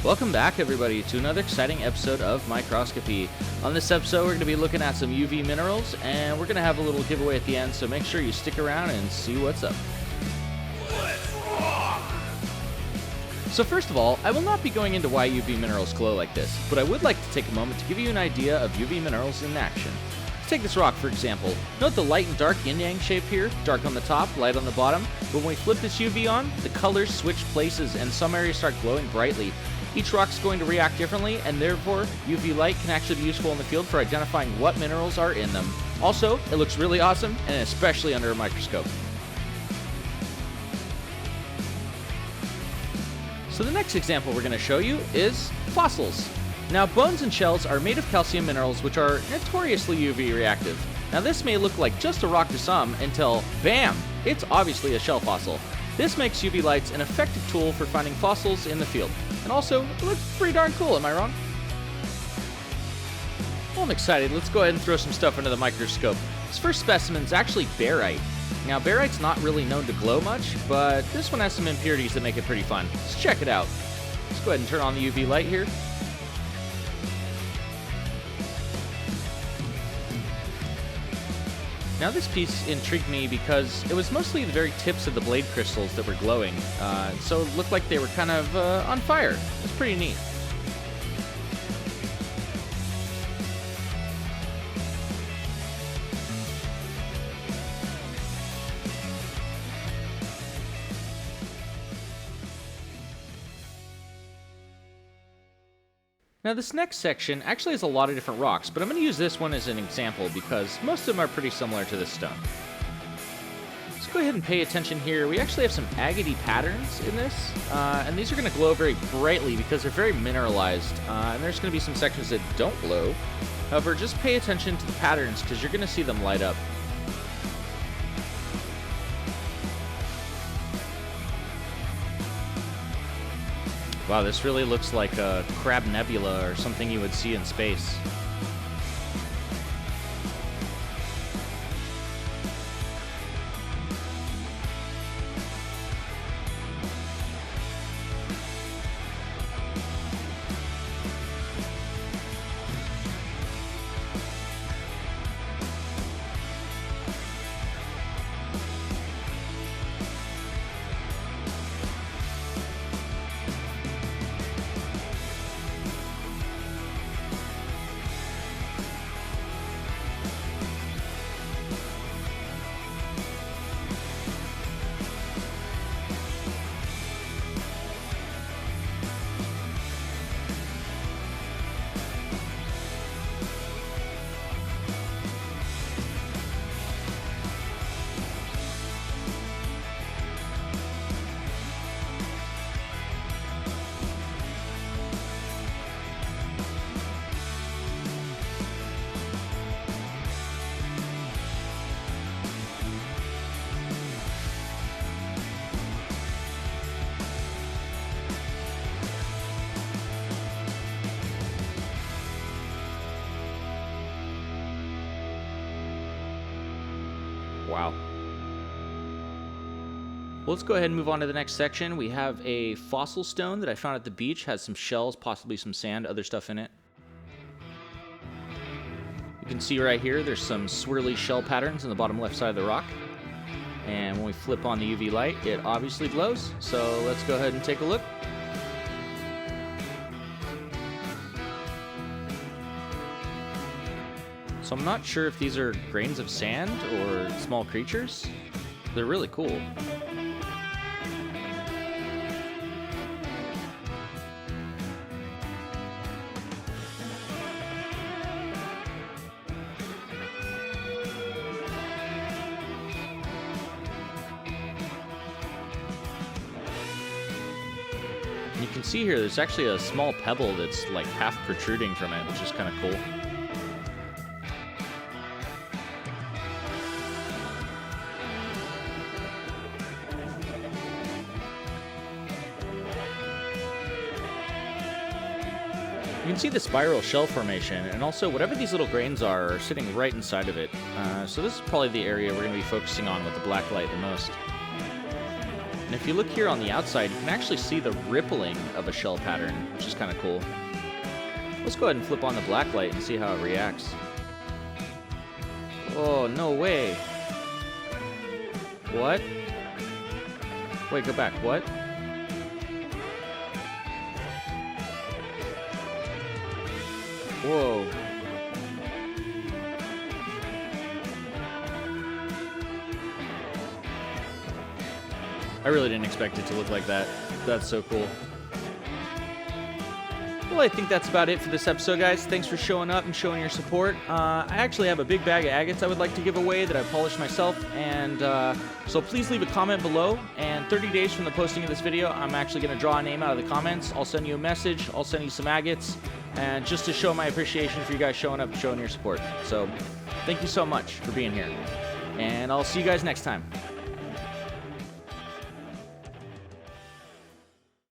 Welcome back, everybody, to another exciting episode of Microscopy. On this episode, we're going to be looking at some UV minerals, and we're going to have a little giveaway at the end, so make sure you stick around and see what's up. So first of all, I will not be going into why UV minerals glow like this, but I would like to take a moment to give you an idea of UV minerals in action. Let's take this rock, for example. Note the light and dark yin-yang shape here, dark on the top, light on the bottom. But when we flip this UV on, the colors switch places, and some areas start glowing brightly. Each rock is going to react differently, and therefore, UV light can actually be useful in the field for identifying what minerals are in them. Also, it looks really awesome, and especially under a microscope. So the next example we're going to show you is fossils. Now, bones and shells are made of calcium minerals, which are notoriously UV reactive. Now, this may look like just a rock to some until, bam, it's obviously a shell fossil. This makes UV lights an effective tool for finding fossils in the field. And also, it looks pretty darn cool, am I wrong? Well, I'm excited. Let's go ahead and throw some stuff under the microscope. This first specimen is actually barite. Now, barite's not really known to glow much, but this one has some impurities that make it pretty fun. Let's check it out. Let's go ahead and turn on the UV light here. Now, this piece intrigued me because it was mostly the very tips of the blade crystals that were glowing, so it looked like they were kind of on fire. It's pretty neat. Now, this next section actually has a lot of different rocks, but I'm going to use this one as an example because most of them are pretty similar to this stone. Let's go ahead and pay attention here. We actually have some agate patterns in this, and these are going to glow very brightly because they're very mineralized, and there's going to be some sections that don't glow. However, just pay attention to the patterns because you're going to see them light up. Wow, this really looks like a crab nebula or something you would see in space. Wow. Well, let's go ahead and move on to the next section. We have a fossil stone that I found at the beach. Has some shells, possibly some sand, other stuff in it. You can see right here, there's some swirly shell patterns in the bottom left side of the rock. And when we flip on the UV light, it obviously glows. So let's go ahead and take a look. So I'm not sure if these are grains of sand or small creatures. They're really cool. You can see here there's actually a small pebble that's like half protruding from it, which is kind of cool. You can see the spiral shell formation, and also whatever these little grains are sitting right inside of it. So this is probably the area we're going to be focusing on with the black light the most. And if you look here on the outside, you can actually see the rippling of a shell pattern, which is kind of cool. Let's go ahead and flip on the black light and see how it reacts. Oh, no way. What? Wait, go back. What? Whoa. I really didn't expect it to look like that. That's so cool. Well, I think that's about it for this episode, guys. Thanks for showing up and showing your support. I actually have a big bag of agates I would like to give away that I polished myself, and so please leave a comment below, and 30 days from the posting of this video, I'm actually going to draw a name out of the comments. I'll send you a message, I'll send you some agates, and just to show my appreciation for you guys showing up and showing your support. So, thank you so much for being here, and I'll see you guys next time.